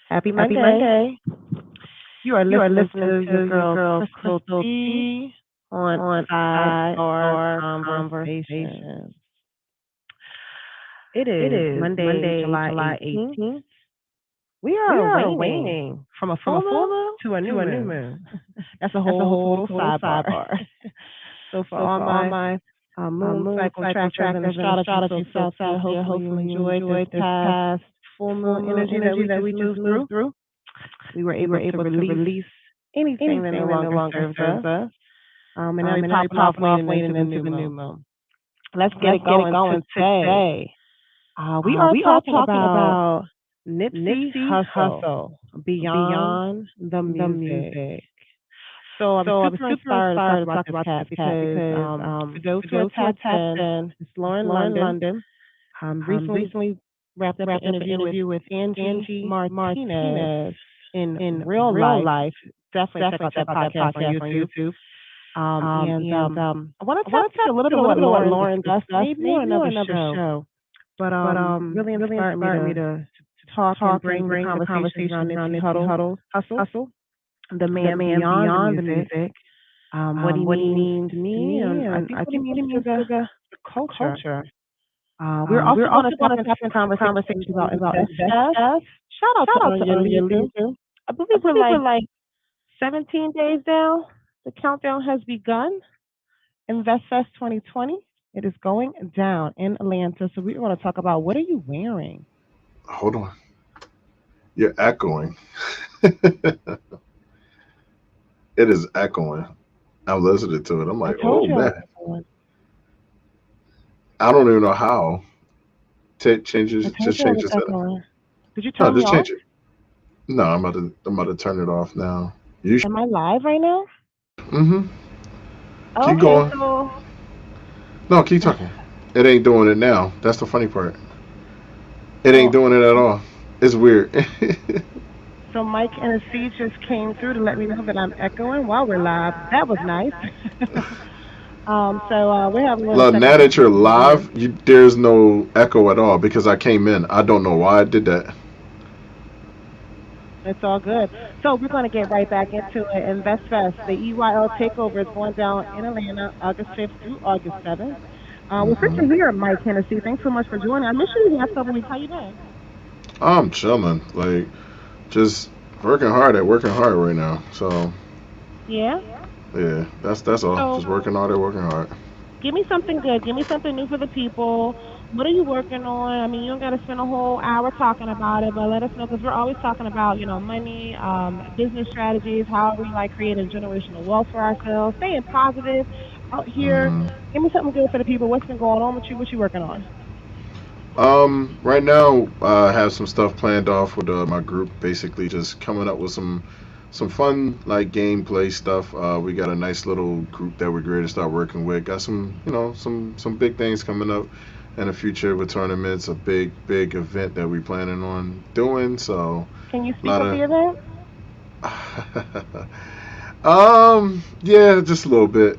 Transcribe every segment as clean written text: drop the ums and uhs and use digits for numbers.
Happy Happy Monday. Monday. You are You are listening listening to your to your girl girl Crystle Crystle D D on on Sidebar Sidebar Conversations. Conversations. It It is is Monday, Monday, July July 18th. 18th. We We are are waning waning from a from a full full moon moon to a new to a new moon. moon. That's a That's a whole whole total total sidebar. sidebar. So for So all for all my my moon moon cycle cycle trackers and trackers and astrology astrology folks out folks out there, there, hopefully you hopefully you enjoyed this enjoyed this past past full full moon moon energy that energy we that just we just moved moved through. through. We were We able were to able to release release anything that no anything that no longer longer serves serves us. us. And now we're And now we're popping off, popping off, waning into leaning the into new the new moon. moon. Let's get Let's it get it going going today. today. We are We are talking talking about about Nipsey Nipsey Hussle, Hussle, Beyond Beyond the the Music. Music. So I'm So I'm super super inspired to talk inspired to about talk this about cat this cat because because for those for who are those who are tapped tapped in, in, Miss Miss Lauren Lauren London London recently recently wrapped up an wrapped up an interview with interview with Angie Angie Martinez Martinez in in real real life. life. Definitely check Definitely out that check out that podcast on podcast on YouTube. YouTube. And I want I to tap want to into tap a little bit into of a what little bit of what Lauren Lauren discussed, discussed, maybe on maybe on another another show, show, but but really really inspired me inspired me to to talk and talk bring and the bring the conversations around conversations around Nipsey Nipsey Hussle, Hussle, the the man man beyond the beyond the music, music, what he what he means means to to me, me, and I and think I what he think what means he to means to the the culture. culture. We're We're also going to also tap going to into tap some into some conversations conversations about about Invest Invest Fest. Fest. Shout out to Shout out to Onion Onion Leader. Leader. I I believe we're believe we're like like 17 days now. The countdown has begun. Invest Fest 2020. It is going down in Atlanta. So we're going to talk about what are you wearing? Hold on. You're echoing. It is echoing. I'm listening to it. I'm I like, told oh you I was man. going. I don't even know how. Change I it. told Just you I change was the setting. echoing. Did you No, turn me just off? change it. No, I'm about to turn it off now. You Am I live right now? mm-hmm. Keep Okay, going. so No, keep talking. It ain't doing it now. That's the funny part. It ain't so doing it at all. It's weird. so Mike and the C just came through to let me know that I'm echoing while we're live. That was nice. We're having a little Look, now technical that you're difficulties here. live, there's no echo at all because I came in. I don't know why I did that. It's all good. So we're going to get right back into it. Invest Fest, the EYL takeover is going down in Atlanta, August 5th through August 7th. Well, good to hmm hear, Mike Hennessy. Thanks so much for joining. I missed you the last couple of weeks. How you been? I'm chilling, like just working hard right now. So Yeah. yeah, that's all. So Just working hard, working hard. give me something good. Give me something new for the people. What are you working on? I mean, you don't got to spend a whole hour talking about it, but let us know because we're always talking about, money, business strategies, how we like creating generational wealth for ourselves, staying positive out here. hmm Give me something good for the people. What's been going on with you? What you working on? Right now, I have some stuff planned off with my group. Basically, just coming up with some fun like gameplay stuff. We got a nice little group that we're ready to start working with. Got some, some big things coming up in the future with tournaments. A big event that we're planning on doing. So Can you a speak lot of the event? of yeah, just a little bit.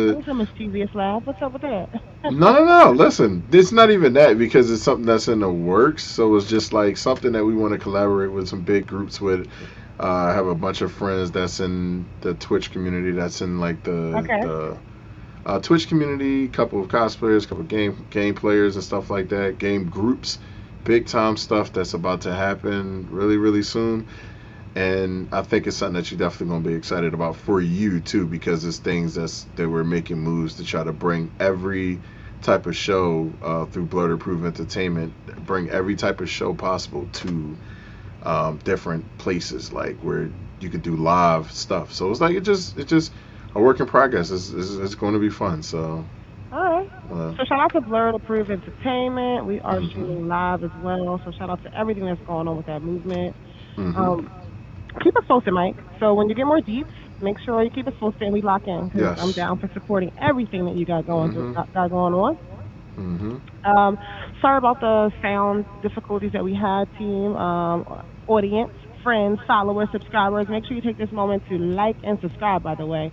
That The was a mischievous laugh. What's up with that? No, no, no. Listen, it's not even that because it's something that's in the works. So it's just like something that we want to collaborate with some big groups with. I have a bunch of friends that's in the Twitch community. That's in like Okay. the Twitch community. Couple of cosplayers, couple of game players and stuff like that. Game groups, big time stuff that's about to happen really really soon. And I think it's something that you're definitely gonna be excited about for you too, because it's things that we're making moves to try to bring every type of show through Blurred Approved Entertainment, bring every type of show possible to different places, like where you could do live stuff. So it's like it's just a work in progress. It's going to be fun. So All right. uh, So shout out to Blurred Approved Entertainment. We are hmm streaming live as well. So shout out to everything that's going on with that movement. hmm Um, keep us posted, Mike. So when you get more deets, make sure you keep us posted and we lock in because I'm yes. down for supporting everything that you got going through, hmm got going on. hmm Um, sorry about the sound difficulties that we had, team. Audience, friends, followers, subscribers. Make sure you take this moment to like and subscribe. By the way,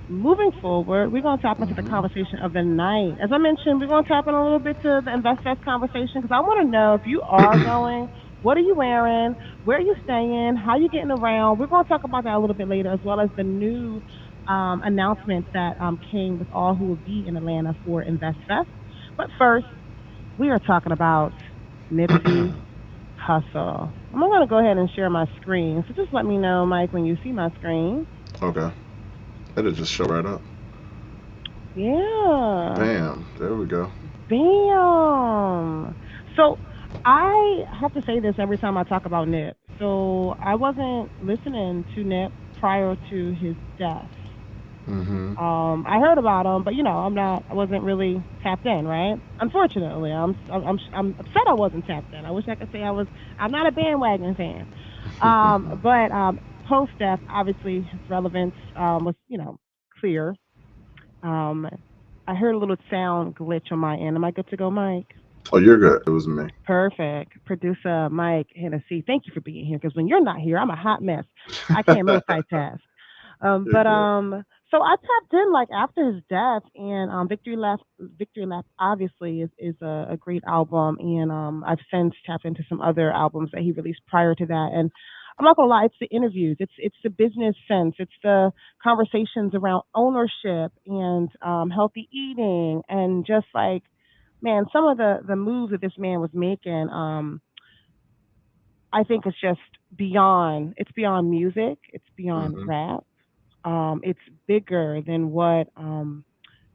moving forward, we're going to tap into the hmm conversation of the night. As I mentioned, we're going to tap in a little bit to the Invest Fest conversation because I want to know if you are going, what are you wearing, where are you staying, how you getting around. We're going to talk about that a little bit later, as well as the new announcements that came with all who will be in Atlanta for Invest Fest. But first, we are talking about Nipsey Hussle. I'm going to go ahead and share my screen. So just let me know, Mike, when you see my screen. Okay, it'll just show right up. Yeah. Bam. There we go. Bam. So I have to say this every time I talk about Nip. So I wasn't listening to Nip prior to his death. hmm I heard about him, but I wasn't really tapped in, right? Unfortunately, I'm upset I wasn't tapped in. I wish I could say I'm not a bandwagon fan. But post death, obviously his relevance was, clear. Um, I heard a little sound glitch on my end. Am I good to go, Mike? Oh, you're good. It was me. Perfect. Producer Mike Hennessy, thank you for being here because when you're not here, I'm a hot mess. I can't multitask. You're But good. so I tapped in like after his death, and Victory Lap obviously is a great album, and I've since tapped into some other albums that he released prior to that, and I'm not gonna lie, it's the interviews, it's the business sense, it's the conversations around ownership and healthy eating, and just like man, some of the moves that this man was making, I think it's just it's beyond music, it's beyond hmm rap, it's bigger than what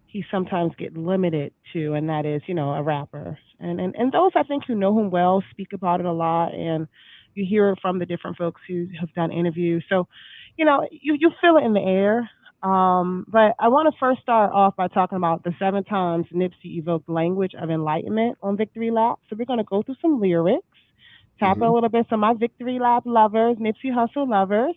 he sometimes get limited to, and that is, a rapper. And those I think who know him well speak about it a lot, and you hear it from the different folks who have done interviews. So, you feel it in the air. But I want to first start off by talking about the 7 times Nipsey evoked language of enlightenment on Victory Lap. So we're going to go through some lyrics, tap a hmm little bit. So my Victory Lap lovers, Nipsey Hussle lovers.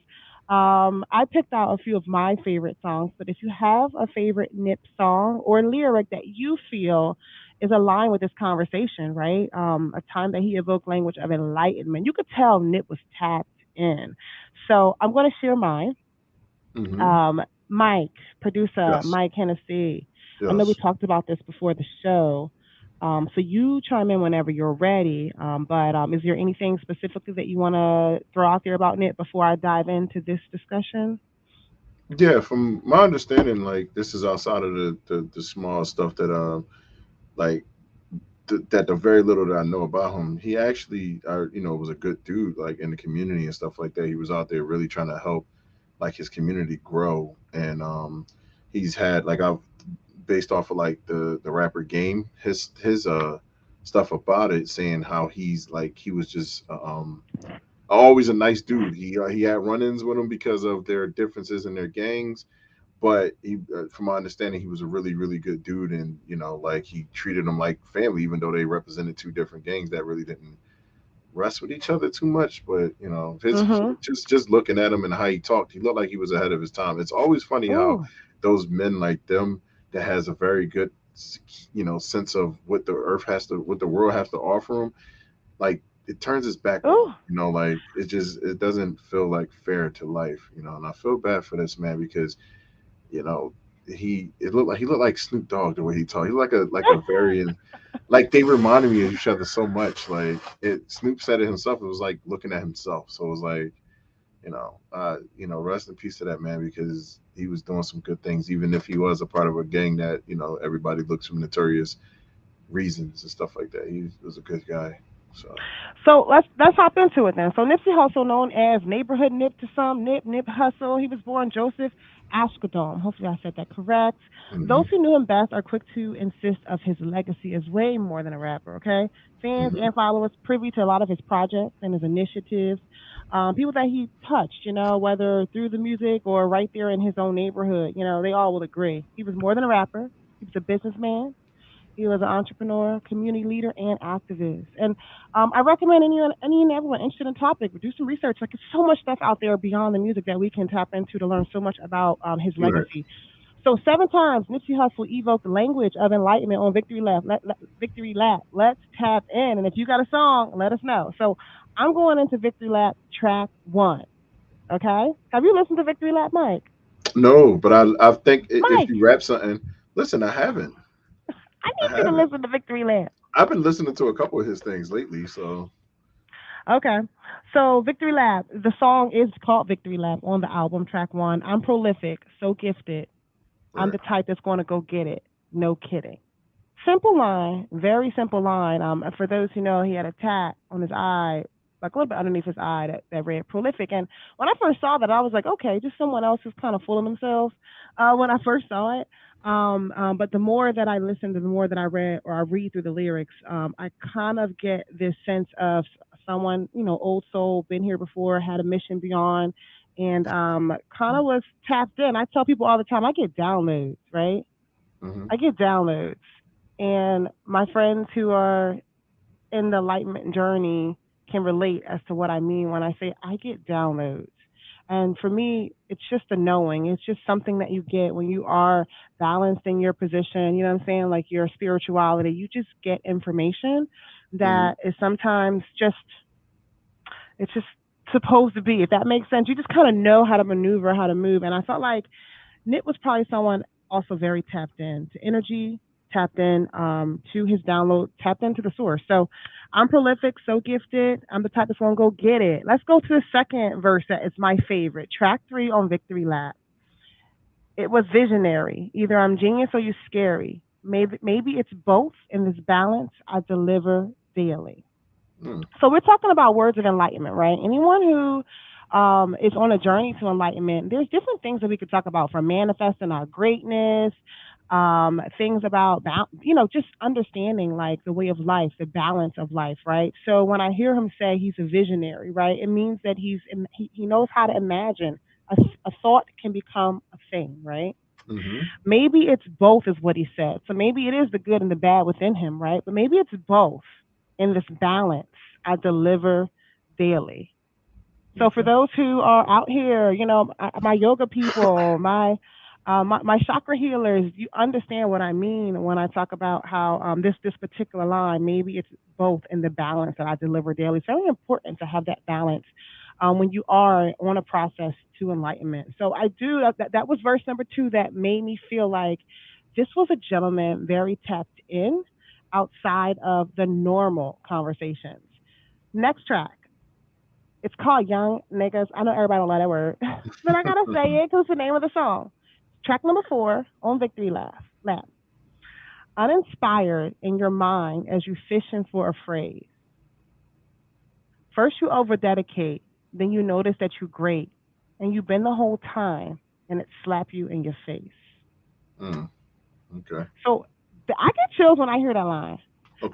I picked out a few of my favorite songs, but if you have a favorite Nip song or lyric that you feel is aligned with this conversation, right? A time that he evoked language of enlightenment, you could tell Nip was tapped in. So I'm going to share mine. hmm Um, Mike, producer Yes. Mike Hennessy. I know we Yes. talked about this before the show. So you chime in whenever you're ready. But is there anything specifically that you want to throw out there about Nip before I dive into this discussion? Yeah. From my understanding, like this is outside of the small stuff that like that the very little that I know about him, he actually was a good dude like in the community and stuff like that. He was out there really trying to help like his community grow, and he's had like I've based off of like the rapper Game, his stuff about it, saying how he's like he was just always a nice dude. He had run-ins with him because of their differences in their gangs, but from my understanding, he was a really really good dude, and like he treated them like family, even though they represented two different gangs that really didn't rest with each other too much. But his Mm-hmm. just looking at him and how he talked, he looked like he was ahead of his time. It's always funny how Ooh. those men like them that has a very good sense of what the earth has to what the world has to offer him, like it turns its back on him. Ooh. Like it doesn't feel like fair to life. And I feel bad for this man because you know he looked like Snoop Dogg the way he talked. He looked like a very like they reminded me of each other so much. Like Snoop said it himself. It was like looking at himself. So it was like rest in peace to that man because he was doing some good things, even if he was a part of a gang that everybody looks for notorious reasons and stuff like that. He was a good guy. So So let's hop into it then. So Nipsey Hussle, known as Neighborhood Nip to some, Nip Hussle. He was born Joseph Ashkodom. Hopefully I said that correct. hmm Those who knew him best are quick to insist of his legacy as way more than a rapper. Okay, fans hmm and followers privy to a lot of his projects and his initiatives. People that he touched, whether through the music or right there in his own neighborhood, they all will agree he was more than a rapper. He was a businessman. He was an entrepreneur, community leader, and activist. And I recommend any and everyone interested in the topic do some research. Like, there's so much stuff out there beyond the music that we can tap into to learn so much about his Right. legacy. So 7 times Nipsey Hussle evoked the language of enlightenment on Victory Lap. Victory Lap. Let's tap in. And if you got a song, let us know. So I'm going into Victory Lap track one. Okay. Have you listened to Victory Lap, Mike? No, but I think if Mike, you rap something, listen, I haven't. I I need you to haven't. listen to Victory Lap. I've been listening to a couple of his things lately, so Okay. So Victory Lap, the song is called Victory Lap on the album track one. I'm prolific, so gifted. I'm right. the type that's going to go get it. No kidding. Simple line, very simple line. For those who know, he had a tat on his eye, like a little bit underneath his eye that read prolific. And when I first saw that, I was like, okay, just someone else who's kind of fooling themselves. When I first saw it, but the more that I listened, the more that I read or I read through the lyrics, I kind of get this sense of someone, old soul, been here before, had a mission beyond, and kind of was tapped in. I tell people all the time, I get downloads, right? hmm I get downloads. And my friends who are in the enlightenment journey can relate as to what I mean when I say I get downloads. And for me, it's just a knowing. It's just something that you get when you are balanced in your position. You know what I'm saying? Like your spirituality. You just get information hmm that is sometimes just, it's just supposed to be. If that makes sense, you just kind of know how to maneuver, how to move. And I felt like Nip was probably someone also very tapped in to energy, tapped in to his download, tapped into the source. So I'm prolific, so gifted. I'm the type that's gonna go get it. Let's go to the second verse that is my favorite. Track three on Victory Lap. It was visionary. Either I'm genius or you scary. Maybe it's both in this balance I deliver daily. mm So we're talking about words of enlightenment, right? Anyone who is on a journey to enlightenment, there's different things that we could talk about from manifesting our greatness, things about, just understanding like the way of life, the balance of life, right? So when I hear him say he's a visionary, right, it means that he knows how to imagine. A thought can become a thing, right? hmm Maybe it's both, is what he said. So maybe it is the good and the bad within him, right? But maybe it's both in this balance I deliver daily. So for Okay. those who are out here, my yoga people, my chakra healers, you understand what I mean when I talk about how this particular line, maybe it's both in the balance that I deliver daily. It's very important to have that balance when you are on a process to enlightenment. So I do that was verse number two that made me feel like this was a gentleman very tapped in outside of the normal conversations. Next track. It's called Young Niggas. I know everybody don't like that word, but I gotta say it because it's the name of the song. Track number four on Victory Lap. Uninspired in your mind as you fishing for a phrase. First you over dedicate, then you notice that you're great, and you've been the whole time, and it slap you in your face. mm Okay. So I get chills when I hear that line.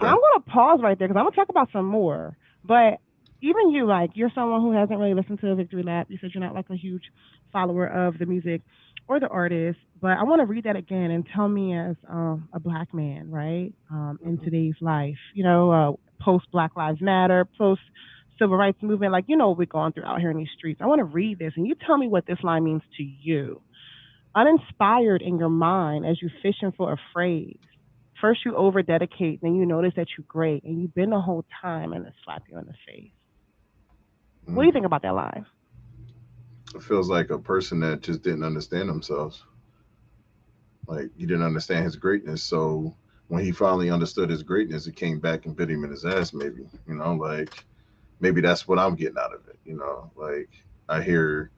And I'm Okay. going to pause right there because I'm going to talk about some more. But even you, like, you're someone who hasn't really listened to Victory Lap. You said you're not like a huge follower of the music or the artist. But I want to read that again and tell me, as a black man, right, in hmm today's life, post Black Lives Matter, post civil rights movement, like, what we're going through out here in these streets. I want to read this and you tell me what this line means to you. Uninspired in your mind as you fishing for a phrase. First you over dedicate, then you notice that you're great, and you've been the whole time, and it slap you in the face. What do you mm think about that line? It feels like a person that just didn't understand themselves. Like he didn't understand his greatness. So when he finally understood his greatness, it came back and bit him in his ass. Maybe like maybe that's what I'm getting out of it. Like I hear,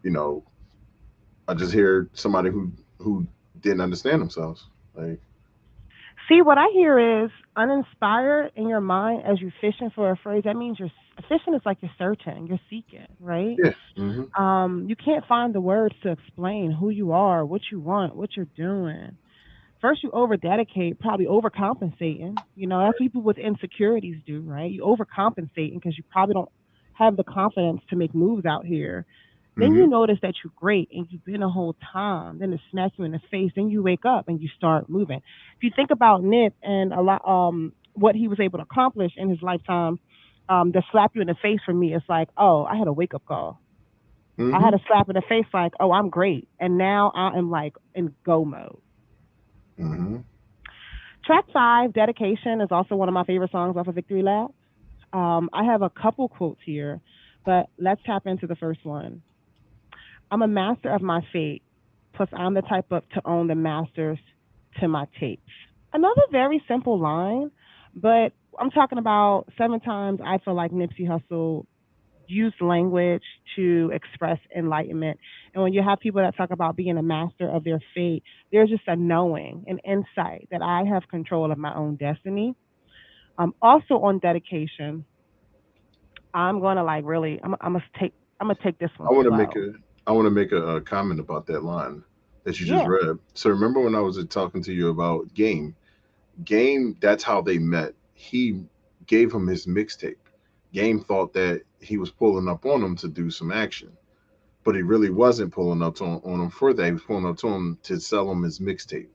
you know, I just hear somebody who didn't understand themselves. Like See, what I hear is uninspired in your mind as you're fishing for a phrase. That means fishing is like you're searching, you're seeking, right? yeah, hmm You can't find the words to explain who you are, what you want, what you're doing. First, you over dedicate, probably overcompensating. That's what people with insecurities do, right? You overcompensating because you probably don't have the confidence to make moves out here. Then hmm you notice that you're great and you've been the whole time. Then it smacks you in the face. Then you wake up and you start moving. If you think about Nip and a lot, what he was able to accomplish in his lifetime, the slap you in the face for me is like, oh, I had a wake up call. I hmm had a slap in the face like, oh, I'm great, and now I am like in go mode. hmm Track 5, Dedication, is also one of my favorite songs off of Victory Lap. I have a couple quotes here, but let's tap into the first one. I'm a master of my fate, plus I'm the type of to own the masters to my tapes. Another very simple line, but I'm talking about 7 times I feel like Nipsey Hussle used language to express enlightenment. And when you have people that talk about being a master of their fate, there's just a knowing, an insight that I have control of my own destiny. Also on dedication, I'm gonna like really, I'm gonna take this one I want to make slow. a I want to make a comment about that line that you just Yeah. read. So remember when I was talking to you about Game, that's how they met. He gave him his mixtape. Game thought that he was pulling up on him to do some action, but he really wasn't pulling up on him for that. He was pulling up to him to sell him his mixtape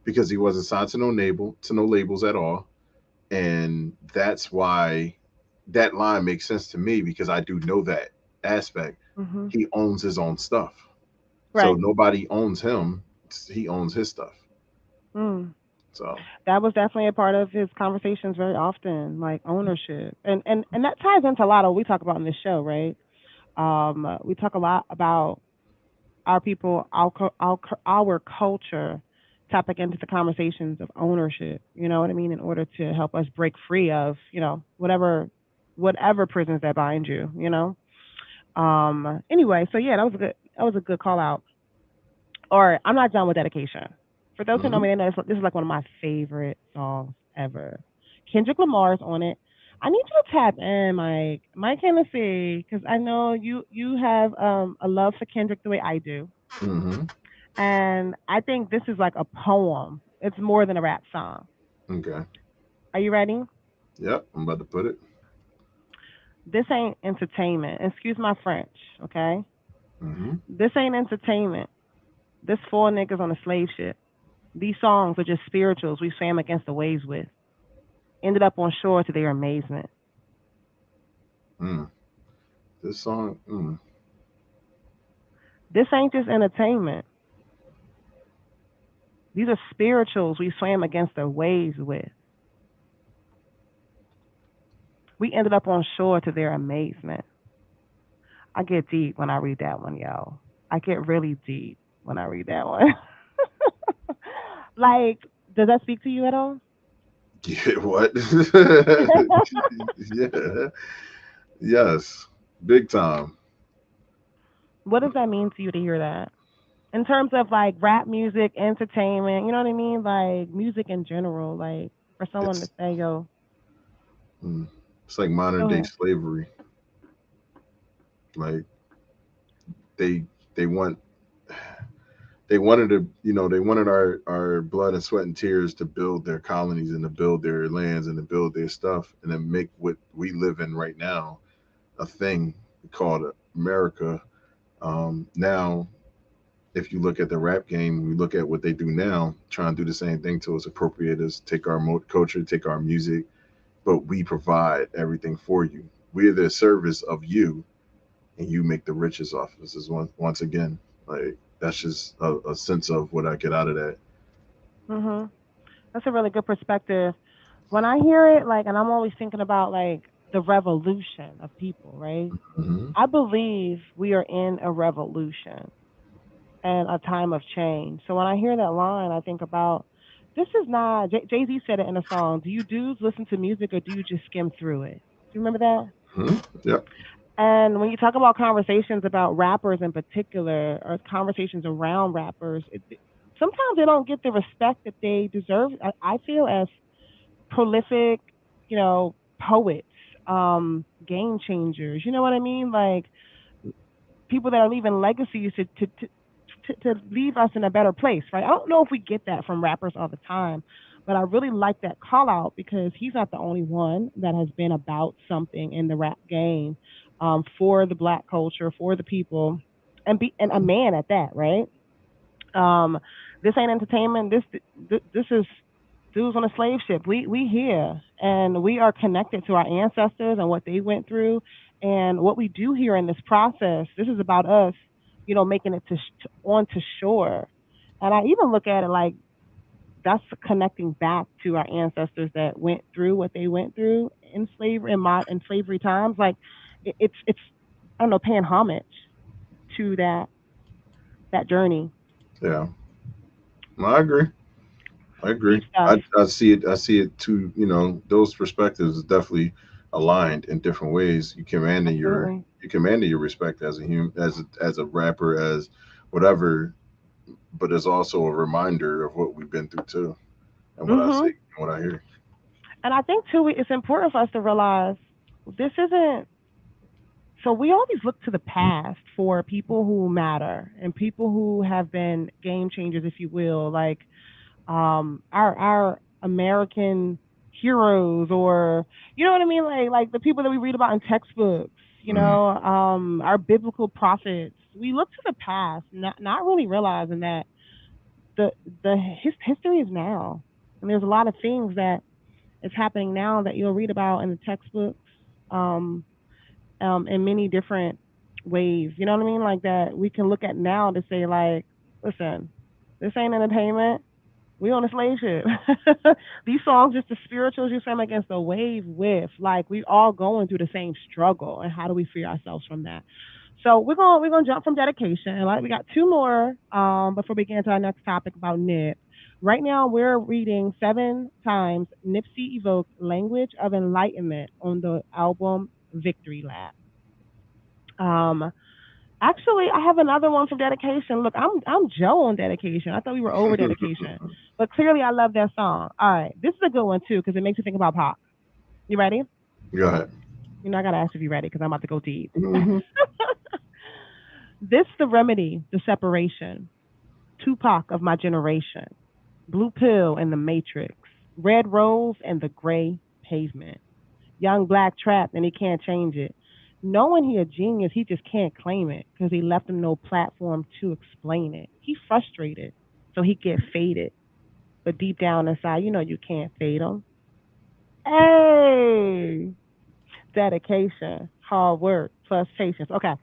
because he wasn't signed to no labels at all, and that's why that line makes sense to me because I do know that aspect. Mhm. He owns his own stuff, so Right. nobody owns him. He owns his stuff. Mm. So. That was definitely a part of his conversations very often, like ownership, and that ties into a lot of what we talk about in this show, right? We talk a lot about our people, our culture, tapping into the conversations of ownership. You know what I mean? In order to help us break free of, whatever prisons that bind you. Anyway, so yeah, that was a good call out. Or I'm not done with dedication. For those who know Mhm. me, they know this is like one of my favorite songs ever. Kendrick Lamar's on it. I need you to tap in, Mike. Mike Hennessy, because I know you have a love for Kendrick the way I do. Mhm. And I think this is like a poem. It's more than a rap song. Okay. Are you ready? Yep. I'm about to put it. This ain't entertainment. Excuse my French, okay? Mhm. This ain't entertainment. This four niggas on a slave ship. These songs are just spirituals we swam against the waves with. Ended up on shore to their amazement. Mm. This song. Mm. This ain't just entertainment. These are spirituals we swam against the waves with. We ended up on shore to their amazement. I get deep when I read that one, yo. I get really deep when I read that one. Like, does that speak to you at all? Yeah. What? Yeah. Yes. Big time. What does that mean to you to hear that? In terms of like rap music, entertainment, you know what I mean? Like music in general, like for someone to It's. say, yo, Mm, it's like modern go day ahead. slavery. Like they they want they wanted to they wanted our blood and sweat and tears to build their colonies and to build their lands and to build their stuff and then make what we live in right now a thing called America. Now, if you look at the rap game, we look at what they do now, try and do the same thing to us, appropriate us, take our culture, take our music, but we provide everything for you. We're the service of you, and you make the riches off of us. Is once again, like that's just a sense of what I get out of that. Mhm. That's a really good perspective. When I hear it, like, and I'm always thinking about like the revolution of people, right? Hmm I believe we are in a revolution. and a time of change. So when I hear that line, I think about this is not Jay Z said it in a song. Do you dudes listen to music or do you just skim through it? Do you remember that? Hmm? Yep. And when you talk about conversations about rappers in particular, or conversations around rappers, sometimes they don't get the respect that they deserve. I feel as prolific, poets, game changers. You know what I mean? Like people that are leaving legacies to leave us in a better place, right? I don't know if we get that from rappers all the time, but I really like that call out because he's not the only one that has been about something in the rap game, for the black culture, for the people, and a man at that, right? Um, this ain't entertainment. This is dudes on a slave ship. We here and we are connected to our ancestors and what they went through and what we do here in this process. This is about us, making it onto shore. And I even look at it like that's connecting back to our ancestors that went through what they went through in slavery in slavery times. Like it's I don't know, paying homage to that journey. Yeah. No, I agree. I agree. Deep stuff. I see it. I see it too. You know, those perspectives is definitely aligned in different ways. Absolutely. You commanding your respect as a human, as a rapper, as whatever. But it's also a reminder of what we've been through too, and what I see, Mhm. and what I hear. And I think too, it's important for us to realize this isn't. So we always look to the past for people who matter and people who have been game changers, if you will, like our American heroes, or you know what I mean, like the people that we read about in textbooks. Hmm. Our biblical prophets. We look to the past, not really realizing that the history is now, and there's a lot of things that is happening now that you'll read about in the textbooks, um, in many different ways. You know what I mean? Like that we can look at now to say, like, listen, this ain't entertainment. We on a slave ship. These songs just the spirituals you swim against the wave with. Like we all going through the same struggle, and how do we free ourselves from that? So we're gonna jump from dedication, and like we got two more before we get into our next topic about Nip. Right now we're reading seven times Nipsey evoked language of enlightenment on the album Victory Lap. Um, Actually, I have another one for dedication. Look, I'm Joe on dedication. I thought we were over dedication, but clearly I love that song. All right, this is a good one too because it makes you think about Pac. You ready? Go ahead. I gotta ask if you ready because I'm about to go deep. Hmm. This the remedy, the separation. Tupac of my generation. Blue pill and the Matrix. Red rose and the gray pavement. Young black trapped and he can't change it. Knowing he a genius, he just can't claim it because he left him no platform to explain it. He frustrated, so he get faded. But deep down inside, you can't fade him. Hey, dedication, hard work plus patience. Okay,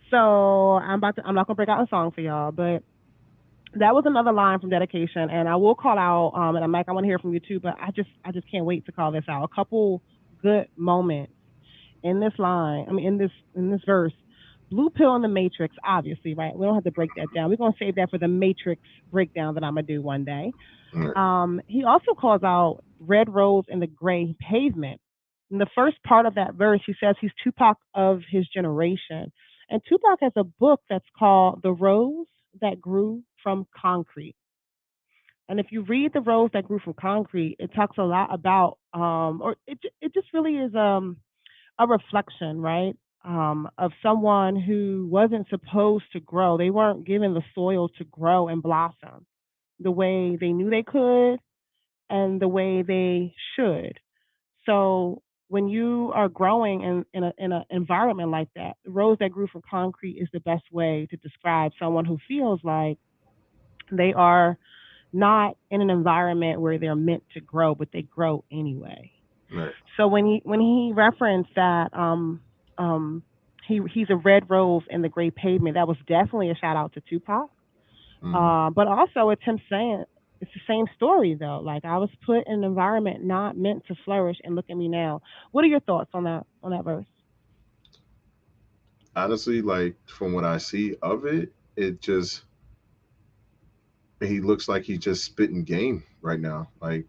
so I'm not gonna break out a song for y'all, but that was another line from dedication, and I will call out. And Mike, I want to hear from you too, but I just can't wait to call this out. A couple good moments in this line, I mean in this verse, blue pill in the matrix, obviously, right? We don't have to break that down. We're gonna save that for the matrix breakdown that I'm gonna do one day. He also calls out red rose and the gray pavement. In the first part of that verse, he says he's Tupac of his generation. And Tupac has a book that's called The Rose That Grew from Concrete. And if you read The Rose That Grew from Concrete, it talks a lot about, or it just really is a reflection, right? Of someone who wasn't supposed to grow. They weren't given the soil to grow and blossom the way they knew they could and the way they should. So when you are growing in an environment like that, the rose that grew from concrete is the best way to describe someone who feels like they are not in an environment where they're meant to grow, but they grow anyway. Right. So when he referenced that um he's a red rose in the gray pavement, that was definitely a shout out to Tupac. Hmm. But also it's him saying it's the same story though. Like I was put in an environment not meant to flourish, and look at me now. What are your thoughts on that verse? Honestly, like from what I see of it, it just he looks like he's just spitting game right now. Like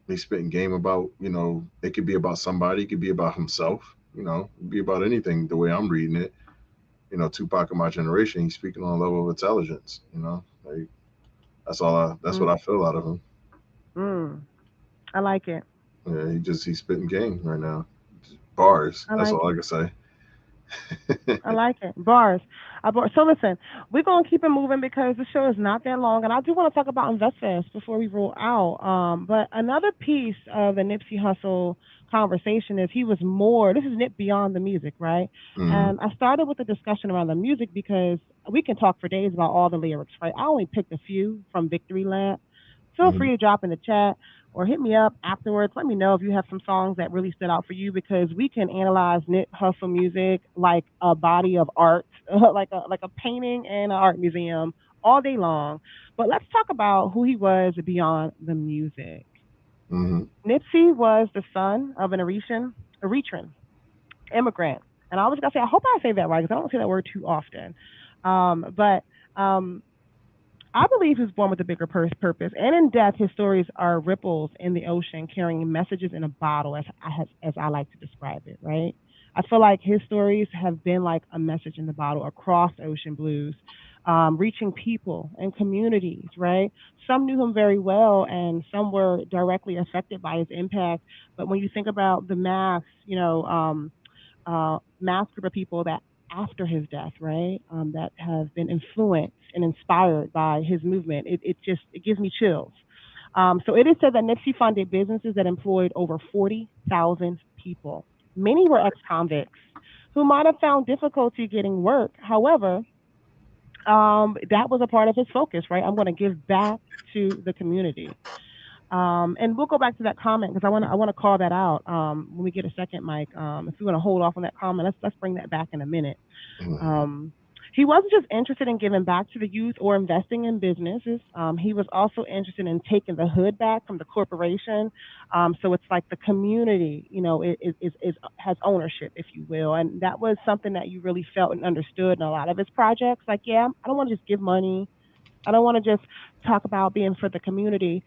he's spitting game about, it could be about somebody, it could be about himself, it could be about anything. The way I'm reading it, Tupac of my generation, he's speaking on a level of intelligence. Like that's what Mm, I feel out of him. mm, I like it. Yeah, he's spitting game right now. Bars. I That's like all I it. can say. I like it. Bars. So listen, we're gonna keep it moving because the show is not that long, and I do want to talk about InvestFest before we roll out. But another piece of the Nipsey Hussle conversation is he was more. This is Nip beyond the music, right? Hmm. And I started with the discussion around the music because we can talk for days about all the lyrics, right? I only picked a few from Victory Lap. Feel Hmm. free to drop in the chat or hit me up afterwards. Let me know if you have some songs that really stood out for you because we can analyze Nip Hustle music like a body of art, like a painting in an art museum all day long. But let's talk about who he was beyond the music. Hmm. Nipsey was the son of an Eritrean immigrant. And I always gotta say, I hope I say that right because I don't say that word too often. But I believe he was born with a bigger purpose, and in death, his stories are ripples in the ocean, carrying messages in a bottle, as I like to describe it. Right? I feel like his stories have been like a message in the bottle across ocean blues, reaching people and communities. Right? Some knew him very well, and some were directly affected by his impact. But when you think about the mass, mass group of people that after his death, right, that have been influenced and inspired by his movement. It gives me chills. So it is said that Nipsey funded businesses that employed over 40,000 people. Many were ex-convicts who might have found difficulty getting work. However, that was a part of his focus, right? I'm going to give back to the community. And we'll go back to that comment because I want to call that out when we get a second, Mike. If we want to hold off on that comment, let's bring that back in a minute. Hmm. Um, he wasn't just interested in giving back to the youth or investing in businesses. He was also interested in taking the hood back from the corporation. So it's like the community, has ownership, if you will, and that was something that you really felt and understood in a lot of his projects. Like, yeah, I don't want to just give money. I don't want to just talk about being for the community.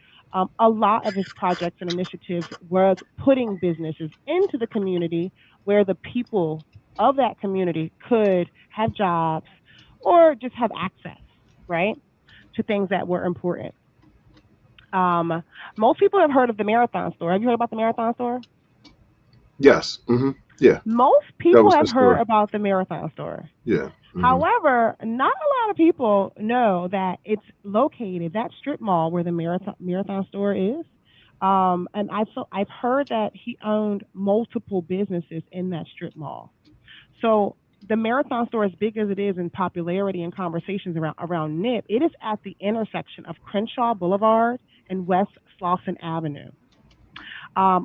A lot of his projects and initiatives was putting businesses into the community where the people of that community could have jobs or just have access, right, to things that were important. Um, Most people have heard of the Marathon Store. Have you heard about the Marathon Store? Yes. Yeah. Most That people was have his heard story. about the Marathon Store. Yeah. However, not a lot of people know that it's located that strip mall where the Marathon Store is. And I've heard that he owned multiple businesses in that strip mall. So the Marathon Store, as big as it is in popularity and conversations around Nip, it is at the intersection of Crenshaw Boulevard and West Slauson Avenue,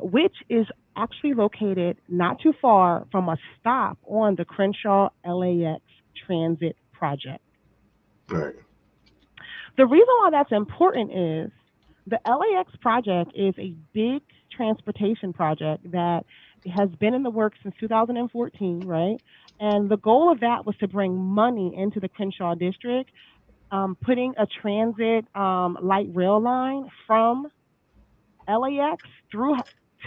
which is actually located not too far from a stop on the Crenshaw LAX Transit Project. Right. The reason why that's important is the LAX project is a big transportation project that has been in the works since 2014, right? And the goal of that was to bring money into the Crenshaw district, putting a transit light rail line from LAX through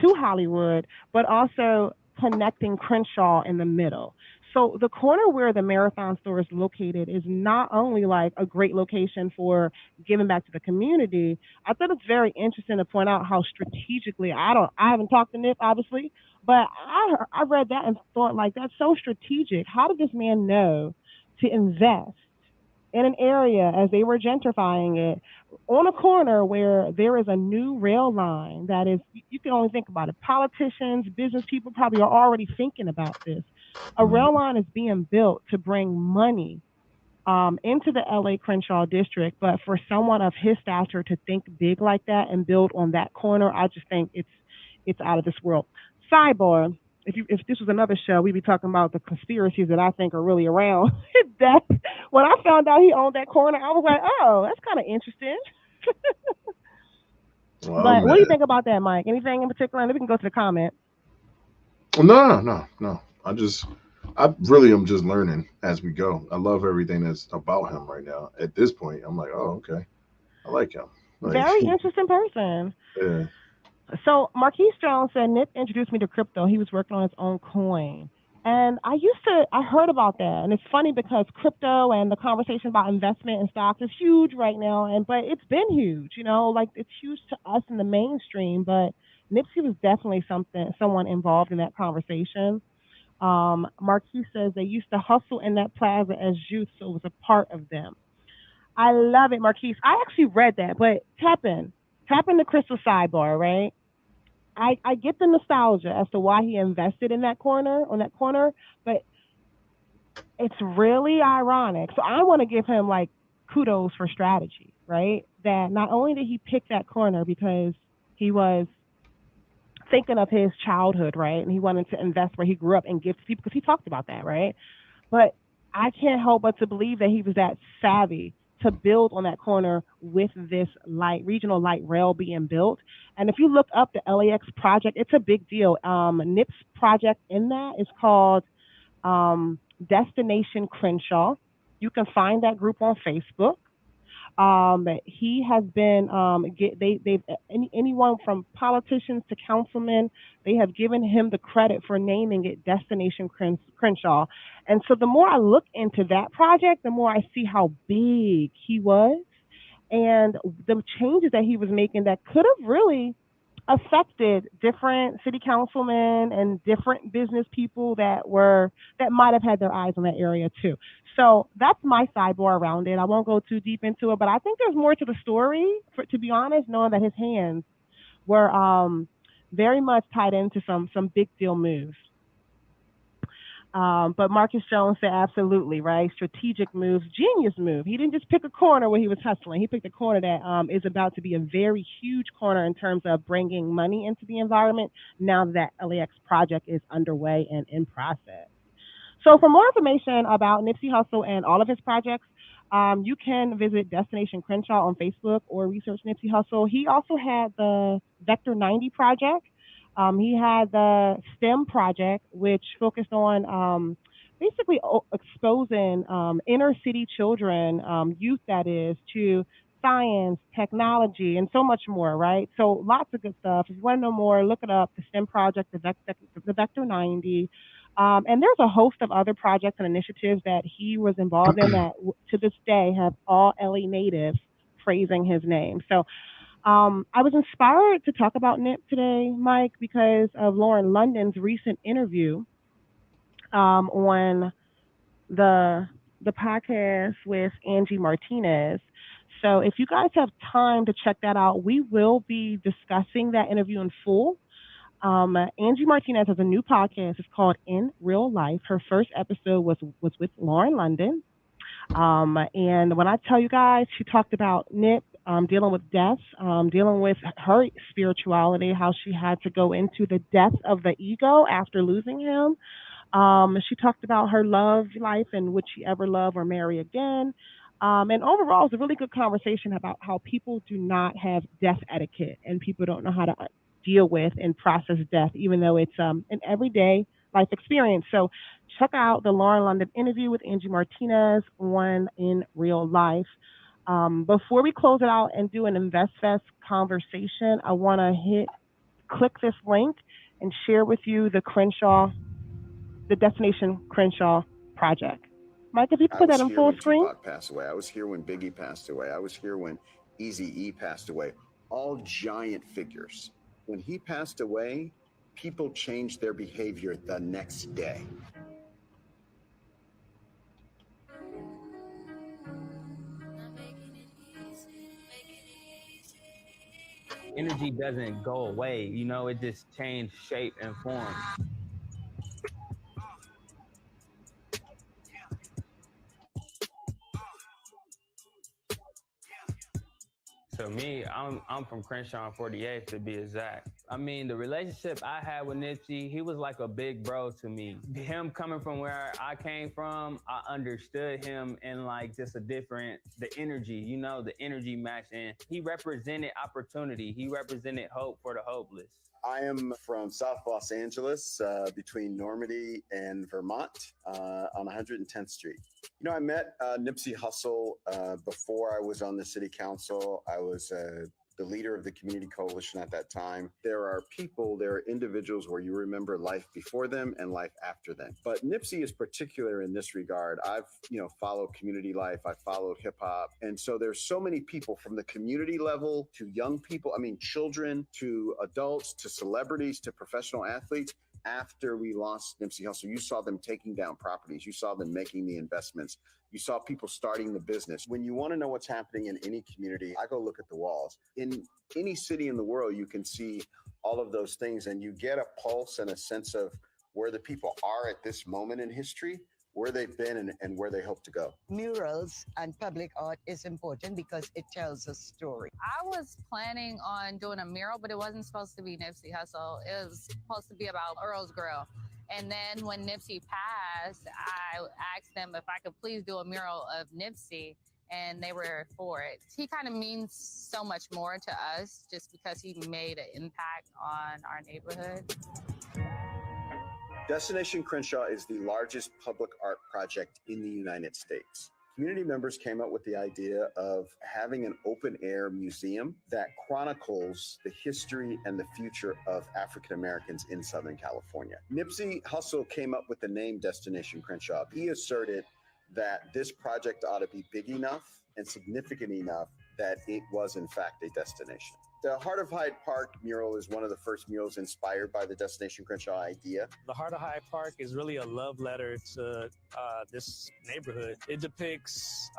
to Hollywood, but also connecting Crenshaw in the middle. So the corner where the Marathon Store is located is not only like a great location for giving back to the community. I thought it's very interesting to point out how strategically I haven't talked to Nip obviously, but I read that and thought like that's so strategic. How did this man know to invest in an area as they were gentrifying it on a corner where there is a new rail line that is, you can only think about it. Politicians, business people probably are already thinking about this. A rail Hmm. line is being built to bring money into the LA Crenshaw district, but for someone of his stature to think big like that and build on that corner, I just think it's out of this world. Sidebar: if this was another show, we'd be talking about the conspiracies that I think are really around. That when I found out he owned that corner, I was like, oh, that's kind of interesting. Oh But what do you man. think about that, Mike? Anything in particular? And we can go to the comment. No, no, no, no. I really am just learning as we go. I love everything that's about him right now. At this point, I'm like, oh, okay, I like him. Like, Very interesting person. yeah, So Marquise Jones said Nip introduced me to crypto. He was working on his own coin. And I heard about that. And it's funny because crypto and the conversation about investment and stocks is huge right now. But it's been huge, like it's huge to us in the mainstream. But Nipsey was definitely someone involved in that conversation. Marquise says they used to hustle in that plaza as youth, so it was a part of them. I love it, Marquise. I actually read that, but tap in the Crystal Sidebar, right? I get the nostalgia as to why he invested in that corner, but it's really ironic. So I want to give him like kudos for strategy, right? That not only did he pick that corner because he was thinking of his childhood, right? And he wanted to invest where he grew up and give to people because he talked about that, right? But I can't help but to believe that he was that savvy to build on that corner with this regional light rail being built. And if you look up the LAX project, it's a big deal. NIP's project in that is called Destination Crenshaw. You can find that group on Facebook. He has been they've anyone from politicians to councilmen, they have given him the credit for naming it Destination Crenshaw. And so the more I look into that project, the more I see how big he was and the changes that he was making that could have really affected different city councilmen and different business people that might have had their eyes on that area too. So that's my sidebar around it. I won't go too deep into it, but I think there's more to the story. To be honest, knowing that his hands were very much tied into some big deal moves. But Marcus Jones said absolutely right. Strategic moves, genius move. He didn't just pick a corner where he was hustling. He picked a corner that is about to be a very huge corner in terms of bringing money into the environment. Now that LAX project is underway and in process. So for more information about Nipsey Hussle and all of his projects, you can visit Destination Crenshaw on Facebook or research Nipsey Hussle. He also had the Vector 90 project. He had the STEM project, which focused on basically exposing inner city children, youth that is, to science, technology, and so much more, right? So lots of good stuff. If you want to know more, look it up, the STEM project, the Vector 90. And there's a host of other projects and initiatives that he was involved in that to this day have all LA natives praising his name. So I was inspired to talk about Nip today, Mike, because of Lauren London's recent interview on the the podcast with Angie Martinez. So if you guys have time to check that out, we will be discussing that interview in full. Angie Martinez has a new podcast. It's called In Real Life. Her first episode was with Lauren London. And when I tell you guys, she talked about Nip dealing with death, dealing with her spirituality, how she had to go into the death of the ego after losing him. She talked about her love life and would she ever love or marry again. And overall, it's a really good conversation about how people do not have death etiquette and people don't know how to deal with and process death, even though it's an everyday life experience. So check out the Lauren London interview with Angie Martinez on In Real Life. Before we close it out and do an InvestFest conversation, I want to click this link and share with you the Destination Crenshaw project. Mike, if you could I put that was on here full when screen. Tupac passed away. I was here when Biggie passed away. I was here when Eazy-E passed away. All giant figures. When he passed away, people changed their behavior the next day. Energy doesn't go away, it just changed shape and form. To me, I'm from Crenshaw 48th to be exact. I mean, the relationship I had with Nipsey, he was like a big bro to me. Him coming from where I came from, I understood him in like just a different, the energy, you know, the energy match. And he represented opportunity. He represented hope for the hopeless. I am from South Los Angeles, between Normandy and Vermont, on 110th Street. You know, I met Nipsey Hussle before I was on the city council. I was the leader of the community coalition at that time. There are individuals where you remember life before them and life after them. But Nipsey is particular in this regard. I've, followed community life. I followed hip hop. And so there's so many people from the community level to young people, children to adults to celebrities to professional athletes. After we lost Nipsey Hussle, you saw them taking down properties. You saw them making the investments. You saw people starting the business. When you want to know what's happening in any community, I go look at the walls. In any city in the world, you can see all of those things, and you get a pulse and a sense of where the people are at this moment in history, where they've been and where they hope to go. Murals and public art is important because it tells a story. I was planning on doing a mural, but it wasn't supposed to be Nipsey Hussle. It was supposed to be about Earl's Grill. And then when Nipsey passed, I asked them if I could please do a mural of Nipsey, and they were for it. He kind of means so much more to us just because he made an impact on our neighborhood. Destination Crenshaw is the largest public art project in the United States. Community members came up with the idea of having an open air museum that chronicles the history and the future of African Americans in Southern California. Nipsey Hussle came up with the name Destination Crenshaw. He asserted that this project ought to be big enough and significant enough that it was in fact a destination. The Heart of Hyde Park mural is one of the first murals inspired by the Destination Crenshaw idea. The Heart of Hyde Park is really a love letter to this neighborhood. It depicts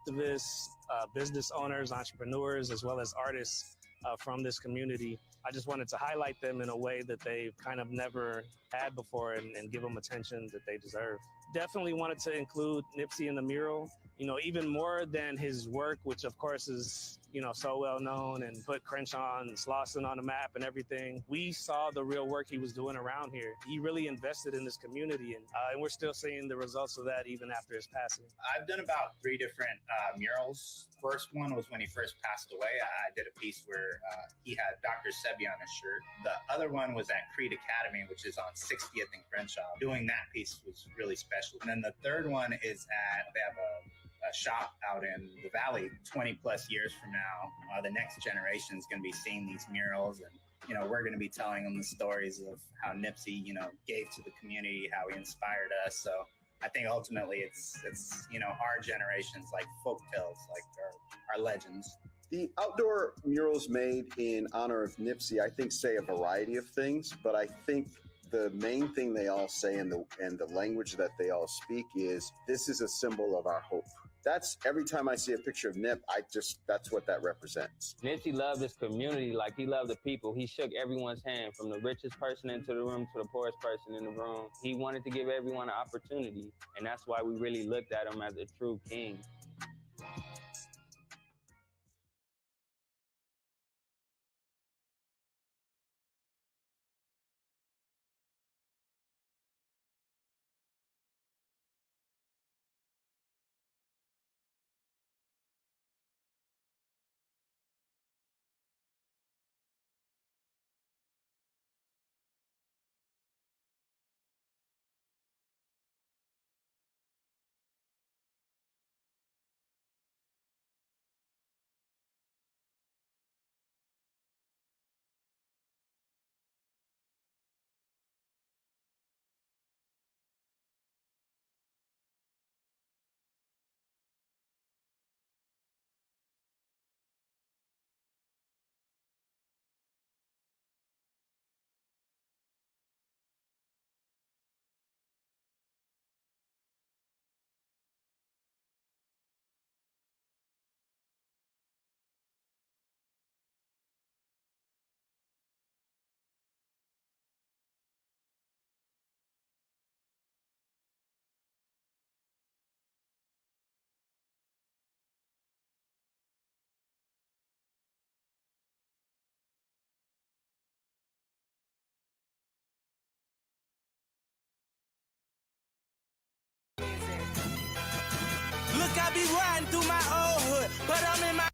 activists, business owners, entrepreneurs, as well as artists from this community. I just wanted to highlight them in a way that they've kind of never had before and give them attention that they deserve. Definitely wanted to include Nipsey in the mural, even more than his work, which of course is, so well known and put Crenshaw and Slauson on the map and everything. We saw the real work he was doing around here. He really invested in this community, and we're still seeing the results of that even after his passing. I've done about 3 different murals. First one was when he first passed away. I did a piece where he had Dr. Sebi on his shirt. The other one was at Creed Academy, which is on 60th and Crenshaw. Doing that piece was really special. And then the third one is they have a shop out in the valley 20 plus years from now. The next generation is going to be seeing these murals, and we're going to be telling them the stories of how Nipsey gave to the community, how he inspired us. So I think ultimately it's our generation's like folk tales, like our legends. The outdoor murals made in honor of Nipsey, I think, say a variety of things, but I think the main thing they all say and the language that they all speak is, this is a symbol of our hope. That's every time I see a picture of Nip, that's what that represents. Nipsey loved his community like he loved the people. He shook everyone's hand, from the richest person into the room to the poorest person in the room. He wanted to give everyone an opportunity, and that's why we really looked at him as a true king. my old hood, but I'm in my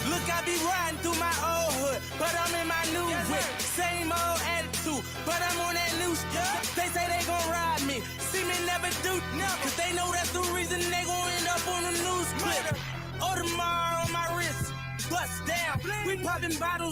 look, I be riding through my old hood, but I'm in my new whip. Same old attitude, but I'm on that new stuff. They say they gon' ride me, see me never do, cause they know that's the reason they gon' end up on the news clip. Or tomorrow on my wrist, bust down. We popping bottles.